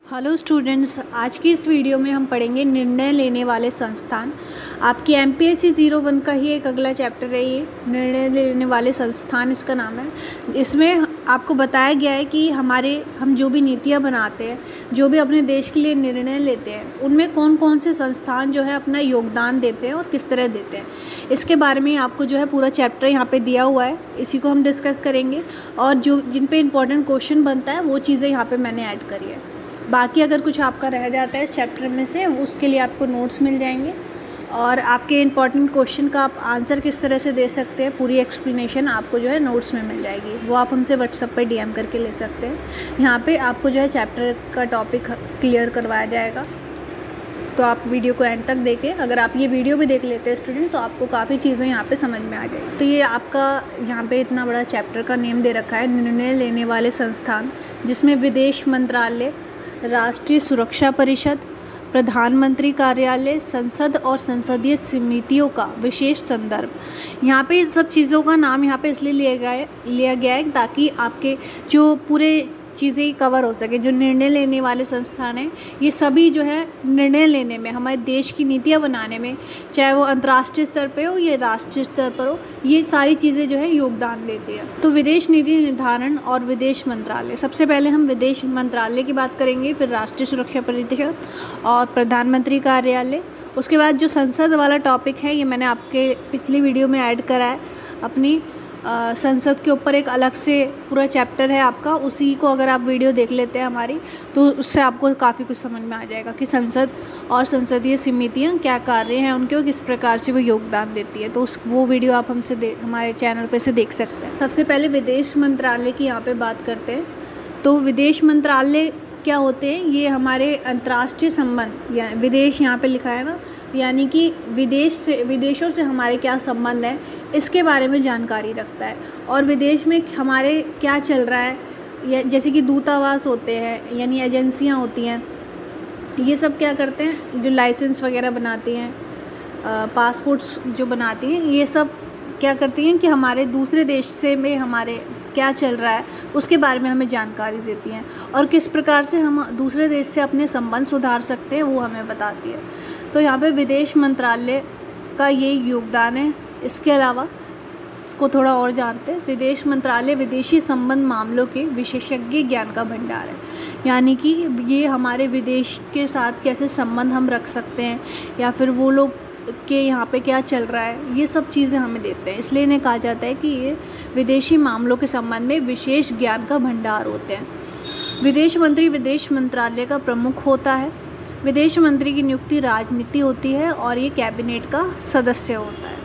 Hello students, आज की इस वीडियो में हम पढ़ेंगे निर्णय लेने वाले संस्थान। आपकी MPSC 01 का ही एक अगला चैप्टर है ये, निर्णय लेने वाले संस्थान इसका नाम है। इसमें आपको बताया गया है कि हम जो भी नीतियाँ बनाते हैं, जो भी अपने देश के लिए निर्णय लेते हैं, उनमें कौन कौन से संस्थान जो है अपना योगदान देते हैं और किस तरह देते हैं। इसके बारे में आपको जो है पूरा चैप्टर यहाँ पे दिया हुआ है, इसी को हम डिस्कस करेंगे। और जिन पे इम्पोर्टेंट क्वेश्चन बनता है वो चीज़ें यहाँ पर मैंने ऐड करी है। बाकी अगर कुछ आपका रह जाता है इस चैप्टर में से, उसके लिए आपको नोट्स मिल जाएंगे और आपके इंपॉर्टेंट क्वेश्चन का आप आंसर किस तरह से दे सकते हैं, पूरी एक्सप्लेनेशन आपको जो है नोट्स में मिल जाएगी। वो आप हमसे व्हाट्सएप पर DM करके ले सकते हैं। यहाँ पे आपको जो है चैप्टर का टॉपिक क्लियर करवाया जाएगा। तो आप वीडियो को एंड तक देखें। अगर आप ये वीडियो भी देख लेते हैं स्टूडेंट, तो आपको काफ़ी चीज़ें यहाँ पे समझ में आ जाएगी। तो ये आपका यहाँ पे इतना बड़ा चैप्टर का नेम दे रखा है, निर्णय लेने वाले संस्थान, जिसमें विदेश मंत्रालय, राष्ट्रीय सुरक्षा परिषद, प्रधानमंत्री कार्यालय, संसद और संसदीय समितियों का विशेष संदर्भ। यहाँ पे इन सब चीज़ों का नाम यहाँ पे इसलिए लिया गया है ताकि आपके जो पूरे चीज़ें कवर हो सके। जो निर्णय लेने वाले संस्थान हैं, ये सभी जो है निर्णय लेने में, हमारे देश की नीतियाँ बनाने में, चाहे वो अंतर्राष्ट्रीय स्तर पे हो या राष्ट्रीय स्तर पर हो, ये सारी चीज़ें जो है योगदान देती है। तो विदेश नीति निर्धारण और विदेश मंत्रालय, सबसे पहले हम विदेश मंत्रालय की बात करेंगे, फिर राष्ट्रीय सुरक्षा परिषद और प्रधानमंत्री कार्यालय। उसके बाद जो संसद वाला टॉपिक है, ये मैंने आपके पिछली वीडियो में ऐड करा है। अपनी संसद के ऊपर एक अलग से पूरा चैप्टर है आपका, उसी को अगर आप वीडियो देख लेते हैं हमारी, तो उससे आपको काफ़ी कुछ समझ में आ जाएगा कि संसद और संसदीय समितियां क्या कार्य हैं उनके और किस प्रकार से वो योगदान देती है। तो वो वीडियो आप हमारे चैनल पे से देख सकते हैं। सबसे पहले विदेश मंत्रालय की यहाँ पे बात करते हैं। तो विदेश मंत्रालय क्या होते हैं? ये अंतर्राष्ट्रीय संबंध, या विदेश यहाँ पे लिखा है ना, यानी कि विदेशों से हमारे क्या संबंध है, इसके बारे में जानकारी रखता है। और विदेश में हमारे क्या चल रहा है, या जैसे कि दूतावास होते हैं, यानी एजेंसियां होती हैं, ये सब क्या करते हैं, जो लाइसेंस वगैरह बनाती हैं, पासपोर्ट्स जो बनाती हैं, ये सब क्या करती हैं कि हमारे दूसरे देश से में हमारे क्या चल रहा है उसके बारे में हमें जानकारी देती हैं, और किस प्रकार से हम दूसरे देश से अपने संबंध सुधार सकते हैं वो हमें बताती है। तो यहाँ पे विदेश मंत्रालय का ये योगदान है। इसके अलावा इसको थोड़ा और जानते हैं। विदेश मंत्रालय विदेशी संबंध मामलों के विशेषज्ञ ज्ञान का भंडार है, यानी कि ये हमारे विदेश के साथ कैसे संबंध हम रख सकते हैं, या फिर वो लोग के यहाँ पे क्या चल रहा है, ये सब चीज़ें हमें देते हैं। इसलिए इन्हें कहा जाता है कि ये विदेशी मामलों के संबंध में विशेष ज्ञान का भंडार होते हैं। विदेश मंत्री विदेश मंत्रालय का प्रमुख होता है। विदेश मंत्री की नियुक्ति राजनीति होती है और ये कैबिनेट का सदस्य होता है।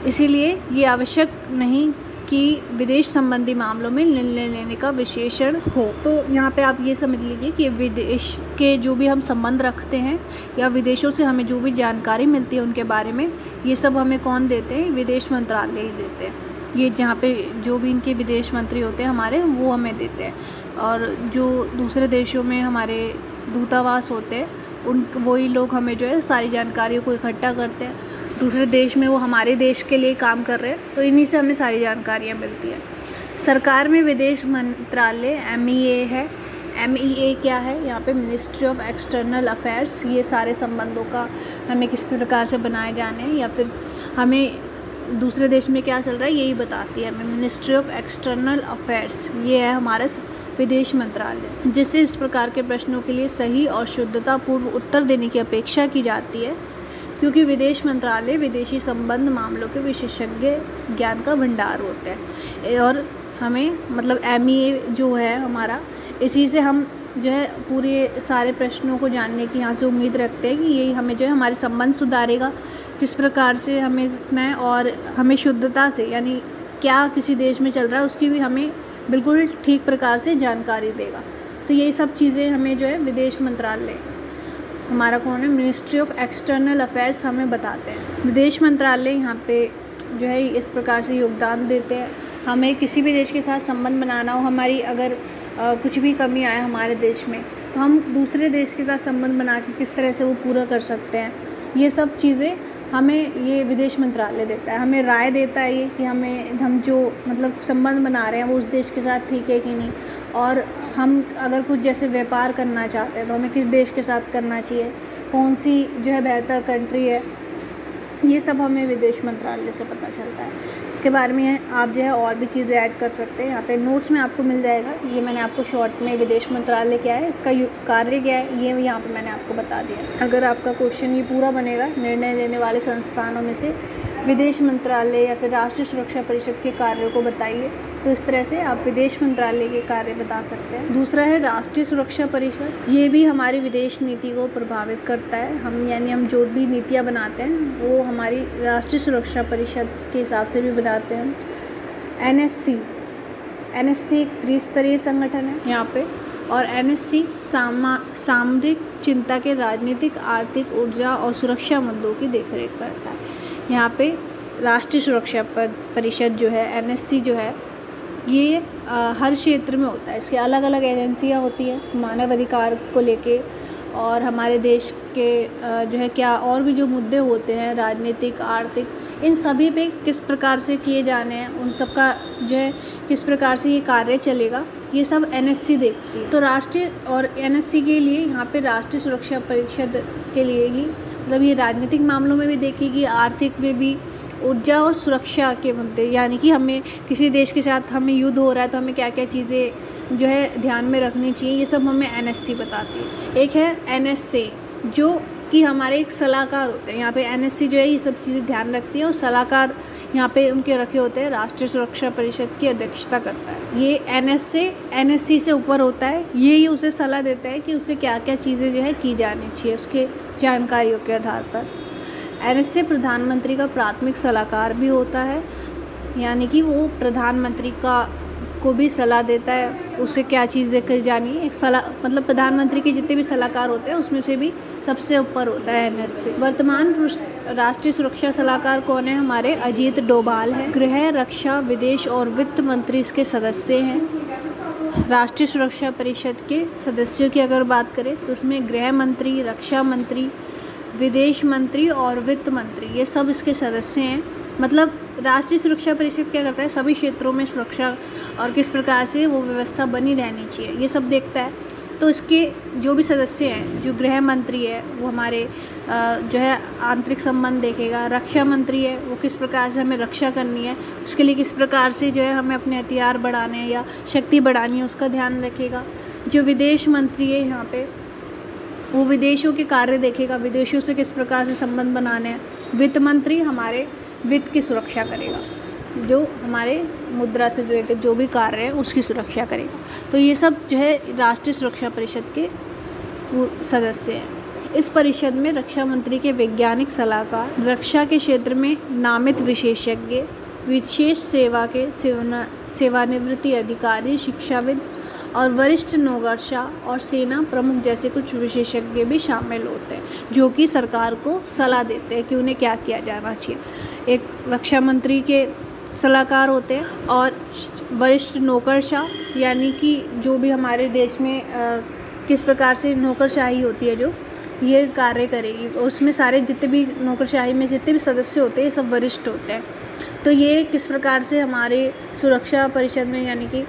इसीलिए ये आवश्यक नहीं कि विदेश संबंधी मामलों में निर्णय लेने का विशेषण हो। तो यहाँ पे आप ये समझ लीजिए कि विदेश के जो भी हम संबंध रखते हैं, या विदेशों से हमें जो भी जानकारी मिलती है उनके बारे में, ये सब हमें कौन देते हैं? विदेश मंत्रालय ही देते हैं। ये जहाँ पे जो भी इनके विदेश मंत्री होते हैं हमारे, वो हमें देते हैं। और जो दूसरे देशों में हमारे दूतावास होते हैं, वही लोग हमें जो है सारी जानकारियों को इकट्ठा करते हैं। दूसरे देश में वो हमारे देश के लिए काम कर रहे हैं, तो इन्हीं से हमें सारी जानकारियाँ मिलती हैं। सरकार में विदेश मंत्रालय MEA है। MEA क्या है? यहाँ पे मिनिस्ट्री ऑफ एक्सटर्नल अफेयर्स, ये सारे संबंधों का हमें किस प्रकार से बनाए जाने हैं, या फिर हमें दूसरे देश में क्या चल रहा है, यही बताती है हमें मिनिस्ट्री ऑफ एक्सटर्नल अफेयर्स। ये है हमारा विदेश मंत्रालय, जिससे इस प्रकार के प्रश्नों के लिए सही और शुद्धतापूर्व उत्तर देने की अपेक्षा की जाती है, क्योंकि विदेश मंत्रालय विदेशी संबंध मामलों के विशेषज्ञ ज्ञान का भंडार होते हैं। और हमें मतलब MEA जो है हमारा, इसी से हम जो है पूरे सारे प्रश्नों को जानने की यहाँ से उम्मीद रखते हैं कि यही हमें जो है हमारे संबंध सुधारेगा, किस प्रकार से हमें रखना है, और हमें शुद्धता से, यानी क्या किसी देश में चल रहा है उसकी भी हमें बिल्कुल ठीक प्रकार से जानकारी देगा। तो यही सब चीज़ें हमें जो है विदेश मंत्रालय हमारा कौन है, मिनिस्ट्री ऑफ एक्सटर्नल अफेयर्स, हमें बताते हैं। विदेश मंत्रालय यहाँ पे जो है इस प्रकार से योगदान देते हैं। हमें किसी भी देश के साथ संबंध बनाना हो, हमारी अगर कुछ भी कमी आए हमारे देश में, तो हम दूसरे देश के साथ संबंध बना के किस तरह से वो पूरा कर सकते हैं, ये सब चीज़ें हमें ये विदेश मंत्रालय देता है, हमें राय देता है ये कि हम जो मतलब संबंध बना रहे हैं वो उस देश के साथ ठीक है कि नहीं, और हम अगर कुछ जैसे व्यापार करना चाहते हैं तो हमें किस देश के साथ करना चाहिए, कौन सी जो है बेहतर कंट्री है, ये सब हमें विदेश मंत्रालय से पता चलता है। इसके बारे में आप जो है और भी चीज़ें ऐड कर सकते हैं, यहाँ पे नोट्स में आपको मिल जाएगा। ये मैंने आपको शॉर्ट में विदेश मंत्रालय क्या है, इसका कार्य क्या है, ये यहाँ पे मैंने आपको बता दिया। अगर आपका क्वेश्चन ये पूरा बनेगा, निर्णय लेने वाले संस्थानों में से विदेश मंत्रालय या फिर राष्ट्रीय सुरक्षा परिषद के कार्यों को बताइए, तो इस तरह से आप विदेश मंत्रालय के कार्य बता सकते हैं। दूसरा है राष्ट्रीय सुरक्षा परिषद। ये भी हमारी विदेश नीति को प्रभावित करता है। हम जो भी नीतियाँ बनाते हैं वो हमारी राष्ट्रीय सुरक्षा परिषद के हिसाब से भी बनाते हैं। NSC एक त्रिस्तरीय संगठन है यहाँ पे, और NSC सामरिक चिंता के राजनीतिक, आर्थिक, ऊर्जा और सुरक्षा मुद्दों की देखरेख करता है। यहाँ पे राष्ट्रीय सुरक्षा परिषद जो है, NSC जो है, ये हर क्षेत्र में होता है। इसके अलग अलग एजेंसियाँ होती हैं मानव अधिकार को लेके, और हमारे देश के जो है क्या और भी जो मुद्दे होते हैं राजनीतिक, आर्थिक, इन सभी पे किस प्रकार से किए जाने हैं, उन सब का जो है किस प्रकार से ये कार्य चलेगा, ये सब NSC देखती है। तो राष्ट्रीय और NSC के लिए यहाँ पे राष्ट्रीय सुरक्षा परिषद के लिए ही मतलब ये राजनीतिक मामलों में भी देखेगी, आर्थिक में भी, ऊर्जा और सुरक्षा के मुद्दे, यानी कि हमें किसी देश के साथ हमें युद्ध हो रहा है तो हमें क्या क्या चीज़ें जो है ध्यान में रखनी चाहिए, ये सब हमें NSC बताती है। एक है NSA जो कि हमारे एक सलाहकार होते हैं। यहाँ पे NSC जो है ये सब चीज़ें ध्यान रखती है, और सलाहकार यहाँ पे उनके रखे होते हैं, राष्ट्रीय सुरक्षा परिषद की अध्यक्षता करता है। ये NSC से ऊपर होता है, ये ही उसे सलाह देता है कि उसे क्या क्या चीज़ें जो है की जानी चाहिए उसके जानकारियों के आधार पर। NSA प्रधानमंत्री का प्राथमिक सलाहकार भी होता है, यानी कि वो प्रधानमंत्री को भी सलाह देता है उसे क्या चीज़ें कर जानी है। एक सलाह मतलब प्रधानमंत्री के जितने भी सलाहकार होते हैं उसमें से भी सबसे ऊपर होता है NSA। वर्तमान राष्ट्रीय सुरक्षा सलाहकार कौन है? हमारे अजीत डोभाल है। गृह, रक्षा, विदेश और वित्त मंत्री इसके सदस्य हैं। राष्ट्रीय सुरक्षा परिषद के सदस्यों की अगर बात करें तो उसमें गृह मंत्री, रक्षा मंत्री, विदेश मंत्री और वित्त मंत्री, ये सब इसके सदस्य हैं। मतलब राष्ट्रीय सुरक्षा परिषद क्या करता है, सभी क्षेत्रों में सुरक्षा और किस प्रकार से वो व्यवस्था बनी रहनी चाहिए ये सब देखता है। तो इसके जो भी सदस्य हैं, जो गृह मंत्री है वो हमारे जो है आंतरिक संबंध देखेगा, रक्षा मंत्री है वो किस प्रकार से हमें रक्षा करनी है, उसके लिए किस प्रकार से जो है हमें अपने हथियार बढ़ाने हैं या शक्ति बढ़ानी है उसका ध्यान रखेगा। जो विदेश मंत्री है यहाँ पे वो विदेशों के कार्य देखेगा, विदेशों से किस प्रकार से संबंध बनाने हैं। वित्त मंत्री हमारे वित्त की सुरक्षा करेगा, जो हमारे मुद्रा से रिलेटेड जो भी कार्य है उसकी सुरक्षा करेगा। तो ये सब जो है राष्ट्रीय सुरक्षा परिषद के सदस्य हैं। इस परिषद में रक्षा मंत्री के वैज्ञानिक सलाहकार, रक्षा के क्षेत्र में नामित विशेषज्ञ, विशेष सेवा के सेवानिवृत्ति अधिकारी, शिक्षाविद और वरिष्ठ नौकरशाह और सेना प्रमुख जैसे कुछ विशेषज्ञ भी शामिल होते हैं, जो कि सरकार को सलाह देते हैं कि उन्हें क्या किया जाना चाहिए। एक रक्षा मंत्री के सलाहकार होते हैं, और वरिष्ठ नौकरशाह यानी कि जो भी हमारे देश में किस प्रकार से नौकरशाही होती है जो ये कार्य करेगी, और उसमें सारे जितने भी नौकरशाही में जितने भी सदस्य होते हैं सब वरिष्ठ होते हैं। तो ये किस प्रकार से हमारे सुरक्षा परिषद में यानी कि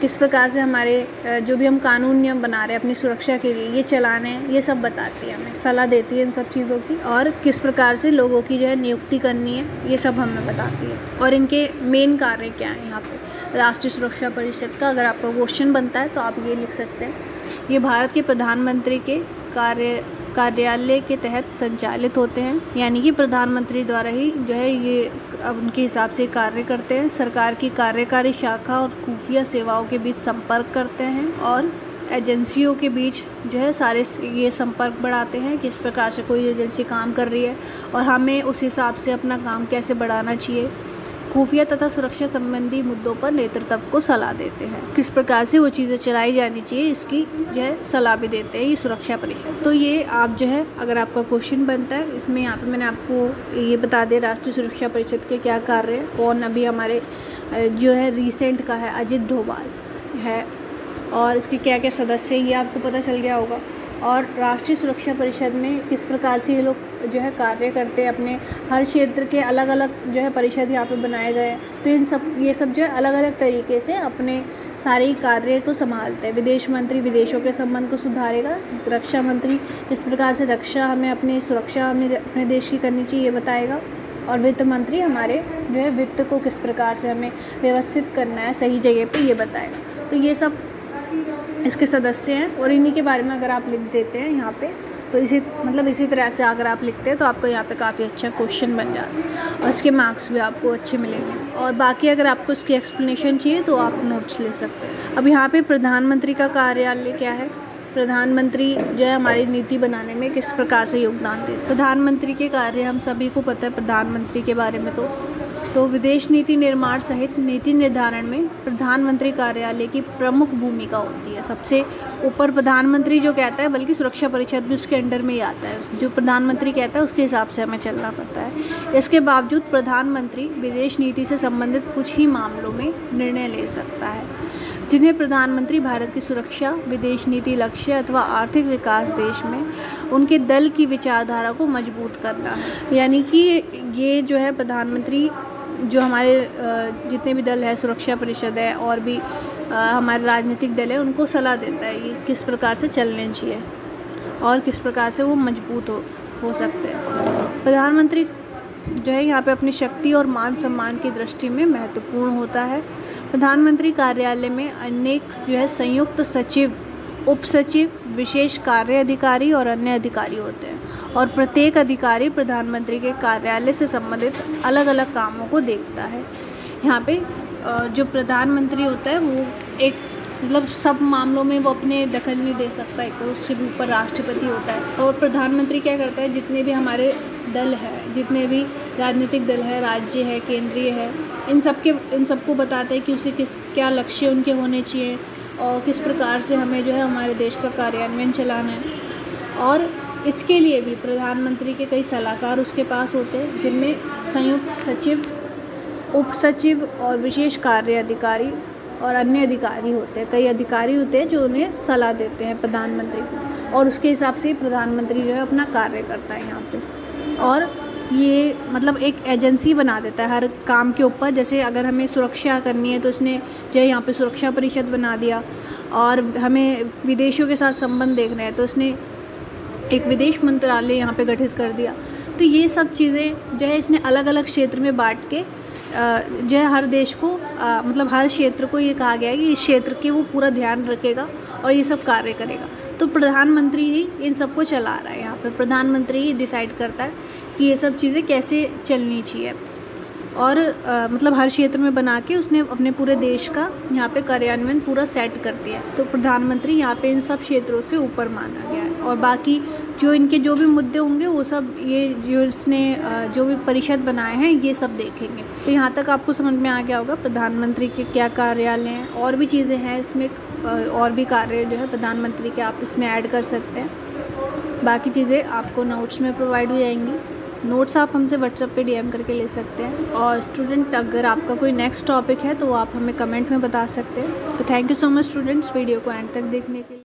किस प्रकार से हमारे जो भी हम कानून नियम बना रहे हैं अपनी सुरक्षा के लिए ये चलाने हैं, ये सब बताती है, हमें सलाह देती है इन सब चीज़ों की, और किस प्रकार से लोगों की जो है नियुक्ति करनी है ये सब हमें बताती है। और इनके मेन कार्य क्या है यहाँ पे राष्ट्रीय सुरक्षा परिषद का अगर आपका क्वेश्चन बनता है तो आप ये लिख सकते हैं, ये भारत के प्रधानमंत्री के कार्यालय के तहत संचालित होते हैं, यानी कि प्रधानमंत्री द्वारा ही जो है ये उनके हिसाब से कार्य करते हैं। सरकार की कार्यकारी शाखा और खुफिया सेवाओं के बीच संपर्क करते हैं, और एजेंसियों के बीच जो है सारे ये संपर्क बढ़ाते हैं, किस प्रकार से कोई एजेंसी काम कर रही है और हमें उस हिसाब से अपना काम कैसे बढ़ाना चाहिए। खुफिया तथा सुरक्षा संबंधी मुद्दों पर नेतृत्व को सलाह देते हैं, किस प्रकार से वो चीज़ें चलाई जानी चाहिए इसकी जो है सलाह भी देते हैं ये सुरक्षा परिषद। तो ये आप जो है अगर आपका क्वेश्चन बनता है इसमें यहाँ पे मैंने आपको ये बता दिया राष्ट्रीय सुरक्षा परिषद के क्या कार्य है, कौन अभी हमारे जो है रिसेंट का है अजीत डोभाल है, और इसके क्या क्या सदस्य हैं ये आपको पता चल गया होगा। और राष्ट्रीय सुरक्षा परिषद में किस प्रकार से ये लोग जो है कार्य करते हैं, अपने हर क्षेत्र के अलग अलग जो है परिषद यहाँ पे बनाए गए हैं। तो ये सब जो है अलग अलग तरीके से अपने सारे कार्य को संभालते हैं। विदेश मंत्री विदेशों के संबंध को सुधारेगा, रक्षा मंत्री किस प्रकार से रक्षा हमें अपनी सुरक्षा हमें अपने देश की करनी चाहिए ये बताएगा, और वित्त मंत्री हमारे जो है वित्त को किस प्रकार से हमें व्यवस्थित करना है सही जगह पे ये बताएगा। तो ये सब इसके सदस्य हैं और इन्हीं के बारे में अगर आप लिख देते हैं यहाँ पे तो इसी तरह से अगर आप लिखते हैं तो आपको यहाँ पे काफ़ी अच्छा क्वेश्चन बन जाता है और इसके मार्क्स भी आपको अच्छे मिलेंगे। और बाकी अगर आपको इसकी एक्सप्लेनेशन चाहिए तो आप नोट्स ले सकते हैं। अब यहाँ पे प्रधानमंत्री का कार्यालय क्या है, प्रधानमंत्री जो है हमारी नीति बनाने में किस प्रकार से योगदान देते हैं। प्रधानमंत्री के कार्य हम सभी को पता है प्रधानमंत्री के बारे में। तो विदेश नीति निर्माण सहित नीति निर्धारण में प्रधानमंत्री कार्यालय की प्रमुख भूमिका होती है। सबसे ऊपर प्रधानमंत्री जो कहता है, बल्कि सुरक्षा परिषद भी उसके अंडर में ही आता है। जो प्रधानमंत्री कहता है उसके हिसाब से हमें चलना पड़ता है। इसके बावजूद प्रधानमंत्री विदेश नीति से संबंधित कुछ ही मामलों में निर्णय ले सकता है, जिन्हें प्रधानमंत्री भारत की सुरक्षा, विदेश नीति लक्ष्य अथवा आर्थिक विकास देश में उनके दल की विचारधारा को मजबूत करना है। यानी कि ये जो है प्रधानमंत्री जो हमारे जितने भी दल है, सुरक्षा परिषद है और भी हमारे राजनीतिक दल है, उनको सलाह देता है ये किस प्रकार से चलने चाहिए और किस प्रकार से वो मजबूत हो सकते हैं। प्रधानमंत्री जो है यहाँ पे अपनी शक्ति और मान सम्मान की दृष्टि में महत्वपूर्ण होता है। प्रधानमंत्री कार्यालय में अनेक जो है संयुक्त सचिव, उप सचिव, विशेष कार्य अधिकारी और अन्य अधिकारी होते हैं और प्रत्येक अधिकारी प्रधानमंत्री के कार्यालय से संबंधित अलग अलग कामों को देखता है। यहाँ पे जो प्रधानमंत्री होता है वो एक मतलब सब मामलों में वो अपने दखल नहीं दे सकता, एक तो उससे भी ऊपर राष्ट्रपति होता है। और प्रधानमंत्री क्या करता है, जितने भी हमारे दल है, जितने भी राजनीतिक दल है, राज्य है, केंद्रीय है, इन सबको बताता है कि उसे क्या लक्ष्य उनके होने चाहिए और किस प्रकार से हमें जो है हमारे देश का कार्यान्वयन चलाना है। और इसके लिए भी प्रधानमंत्री के कई सलाहकार उसके पास होते हैं, जिनमें संयुक्त सचिव, उप सचिव और विशेष कार्य अधिकारी और अन्य अधिकारी होते हैं। कई अधिकारी होते हैं जो उन्हें सलाह देते हैं प्रधानमंत्री को, और उसके हिसाब से प्रधानमंत्री जो है अपना कार्य करता है यहाँ पे। और ये मतलब एक एजेंसी बना देता है हर काम के ऊपर। जैसे अगर हमें सुरक्षा करनी है तो इसने जो है यहाँ पे सुरक्षा परिषद बना दिया, और हमें विदेशों के साथ संबंध देखना है तो इसने एक विदेश मंत्रालय यहाँ पे गठित कर दिया। तो ये सब चीज़ें जो है इसने अलग अलग क्षेत्र में बांट के जो है हर देश को मतलब हर क्षेत्र को ये कहा गया है कि इस क्षेत्र के वो पूरा ध्यान रखेगा और ये सब कार्य करेगा। तो प्रधानमंत्री ही इन सबको चला रहा है। यहाँ पे प्रधानमंत्री ही डिसाइड करता है कि ये सब चीज़ें कैसे चलनी चाहिए, और मतलब हर क्षेत्र में बना के उसने अपने पूरे देश का यहाँ पे कार्यान्वयन पूरा सेट कर दिया है। तो प्रधानमंत्री यहाँ पे इन सब क्षेत्रों से ऊपर माना गया है, और बाकी जो इनके जो भी मुद्दे होंगे वो सब ये जो इसने जो भी परिषद बनाए हैं ये सब देखेंगे। तो यहाँ तक आपको समझ में आ गया होगा प्रधानमंत्री के क्या कार्यालय हैं। और भी चीज़ें हैं इसमें, और भी कार्य जो है प्रधानमंत्री के आप इसमें ऐड कर सकते हैं। बाकी चीज़ें आपको नोट्स में प्रोवाइड हो जाएंगी। नोट्स आप हमसे व्हाट्सएप पे डीएम करके ले सकते हैं। और स्टूडेंट अगर आपका कोई नेक्स्ट टॉपिक है तो आप हमें कमेंट में बता सकते हैं। तो thank you so much students, video को एंड तक देखने के लिए।